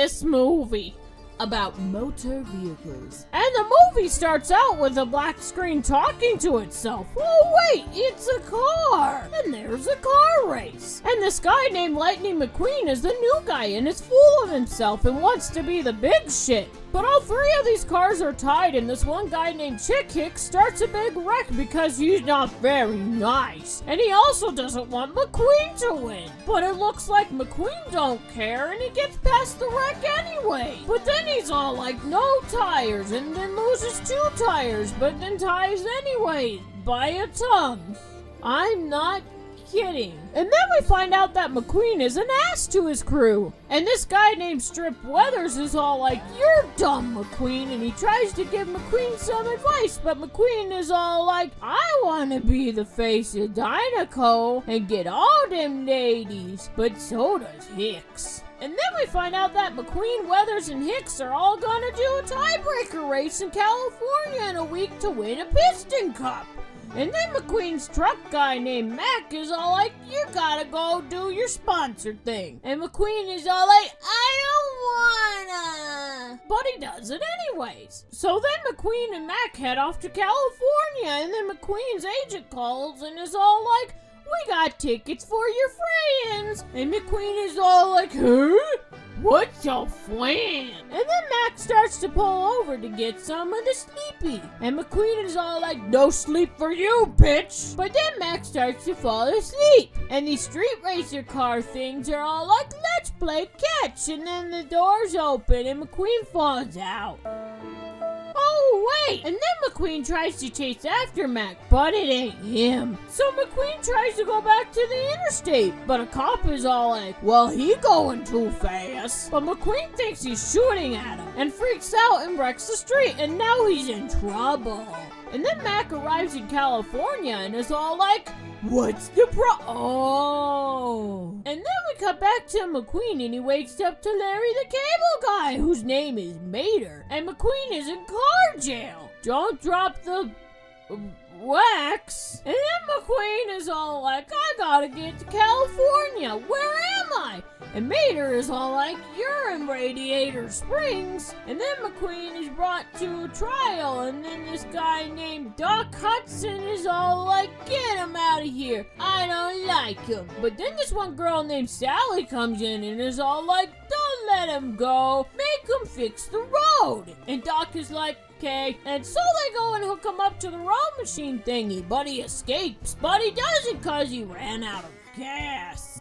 this movie about motor vehicles. And the movie starts out with a black screen talking to itself. Oh wait, it's a car! And there's a car race. And this guy named Lightning McQueen is the new guy and is full of himself and wants to be the big shit. But all three of these cars are tied, and this one guy named Chick Hicks starts a big wreck because he's not very nice. And he also doesn't want McQueen to win. But it looks like McQueen don't care, and he gets past the wreck anyway. But then he's all like, no tires, and then loses 2 tires, but then ties anyway by a tongue. I'm not kidding. And then we find out that McQueen is an ass to his crew. And this guy named Strip Weathers is all like, you're dumb, McQueen. And he tries to give McQueen some advice, but McQueen is all like, I want to be the face of Dinoco and get all them ladies. But so does Hicks. And then we find out that McQueen, Weathers, and Hicks are all gonna do a tiebreaker race in California in a week to win a Piston Cup. And then McQueen's truck guy named Mac is all like, you gotta go do your sponsor thing. And McQueen is all like, I don't wanna. But he does it anyways. So then McQueen and Mac head off to California, and then McQueen's agent calls and is all like, we got tickets for your friends. And McQueen is all like, huh? What's your friend? And then Mac starts to pull over to get some of the sleepy. And McQueen is all like, no sleep for you, bitch. But then Mac starts to fall asleep. And these street racer car things are all like, let's play catch. And then the doors open and McQueen falls out. Oh, wait! And then McQueen tries to chase after Mac, but it ain't him. So McQueen tries to go back to the interstate, but a cop is all like, well, he going too fast. But McQueen thinks he's shooting at him and freaks out and wrecks the street, and now he's in trouble. And then Mac arrives in California and is all like, what's the oh. And then we cut back to McQueen and he wakes up to Larry the Cable Guy, whose name is Mater. And McQueen is in car jail. Don't drop the wax. And then McQueen is all like, I gotta get to California. Where am I? And Mater is all like, you're in Radiator Springs. And then McQueen is brought to a trial, and then this guy named Doc Hudson is all like, get him out of here. I don't like him. But then this one girl named Sally comes in and is all like, don't let him go. Make him fix the road. And Doc is like, okay. And so they go and hook him up to the road machine thingy, but he escapes. But he doesn't cause he ran out of gas.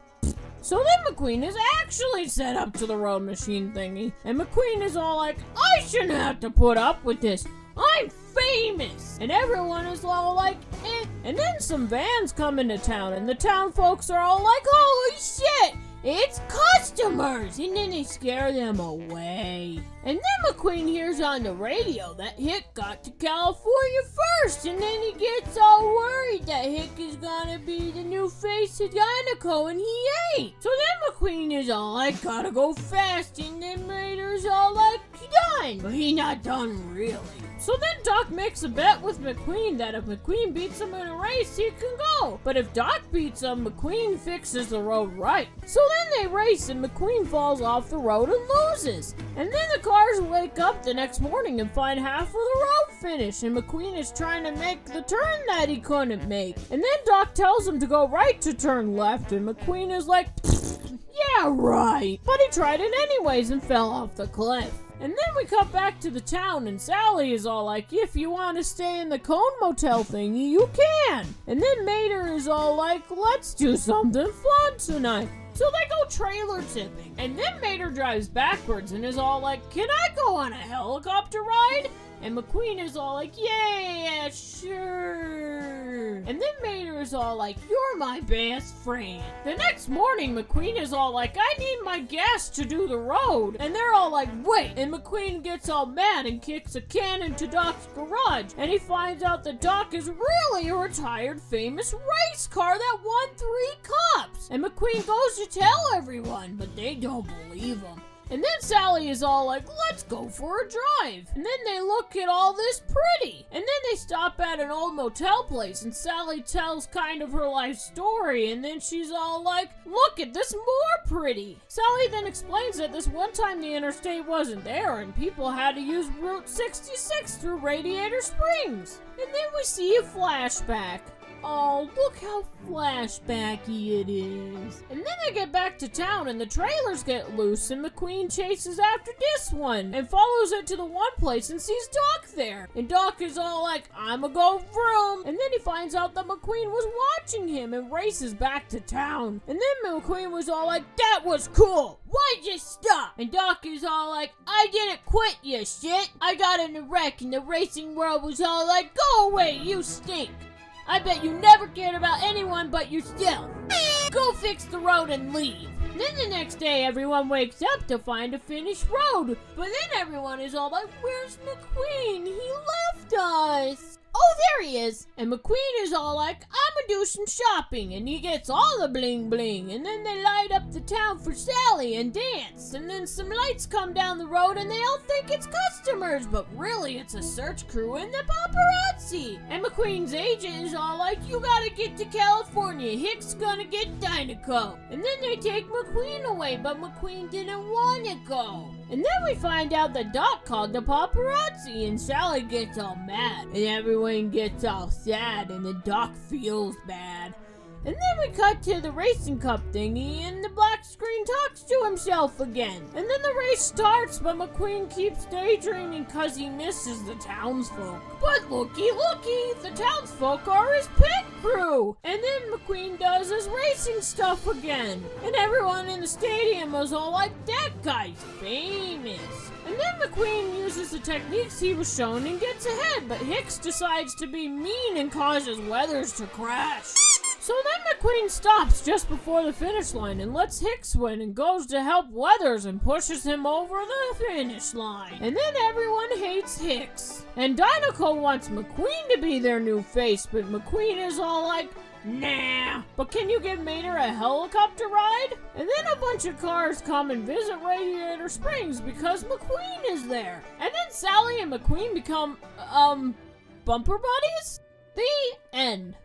So then McQueen is actually set up to the road machine thingy. And McQueen is all like, I shouldn't have to put up with this. I'm famous. And everyone is all like, eh. And then some vans come into town and the town folks are all like, holy shit, it's customers. And then they scare them away. And then McQueen hears on the radio that Hick got to California first. And then he gets all worried that Hick is gonna be the new face of Dinoco, and he ain't. So then McQueen is all like, gotta go fast. And then Mater's all like, he done. But he not done really. So then Doc makes a bet with McQueen that if McQueen beats him in a race, he can go. But if Doc beats him, McQueen fixes the road right. So then they race and McQueen falls off the road and loses. And then the cars wake up the next morning and find half of the road finished. And McQueen is trying to make the turn that he couldn't make. And then Doc tells him to go right to turn left. And McQueen is like, yeah, right. But he tried it anyways and fell off the cliff. And then we cut back to the town and Sally is all like, if you want to stay in the Cone Motel thingy, you can. And then Mater is all like, let's do something fun tonight. So they go trailer tipping. And then Mater drives backwards and is all like, can I go on a helicopter ride? And McQueen is all like, yeah, sure. And then Mater is all like, you're my best friend. The next morning, McQueen is all like, I need my gas to do the road. And they're all like, wait. And McQueen gets all mad and kicks a can into Doc's garage. And he finds out that Doc is really a retired famous race car that won 3 cups. And McQueen goes to tell everyone, but they don't believe him. And then Sally is all like, let's go for a drive. And then they look at all this pretty. And then they stop at an old motel place and Sally tells kind of her life story. And then she's all like, look at this more pretty. Sally then explains that this one time the interstate wasn't there and people had to use Route 66 through Radiator Springs. And then we see a flashback. Oh, look how flashbacky it is. And then they get back to town and the trailers get loose and McQueen chases after this one and follows it to the one place and sees Doc there. And Doc is all like, I'ma go vroom. And then he finds out that McQueen was watching him and races back to town. And then McQueen was all like, that was cool. Why'd you stop? And Doc is all like, I didn't quit, you shit. I got in a wreck and the racing world was all like, go away, you stink. I bet you never cared about anyone but yourself. Go fix the road and leave. Then the next day, everyone wakes up to find a finished road. But then everyone is all like, where's McQueen? He left us. Oh, there he is. And McQueen is all like, I'ma do some shopping. And he gets all the bling bling. And then they light up the town for Sally and dance. And then some lights come down the road and they all think it's customers. But really, it's a search crew and the paparazzi. And McQueen's agent is all like, you gotta get to California. Hick's gonna get Dynaco. And then they take McQueen away, but McQueen didn't want to go. And then we find out that Doc called the paparazzi and Sally gets all mad. And everyone gets all sad and the Doc feels bad. And then we cut to the racing cup thingy and the black screen talks to himself again. And then the race starts, but McQueen keeps daydreaming cause he misses the townsfolk. But looky, the townsfolk are his pit crew. And then McQueen does his racing stuff again. And everyone in the stadium was all like, that guy's famous. And then McQueen uses the techniques he was shown and gets ahead, but Hicks decides to be mean and causes Weathers to crash. So then McQueen stops just before the finish line and lets Hicks win and goes to help Weathers and pushes him over the finish line. And then everyone hates Hicks. And Dynaco wants McQueen to be their new face, but McQueen is all like, nah, but can you give Mater a helicopter ride? And then a bunch of cars come and visit Radiator Springs because McQueen is there. And then Sally and McQueen become, bumper buddies? The end.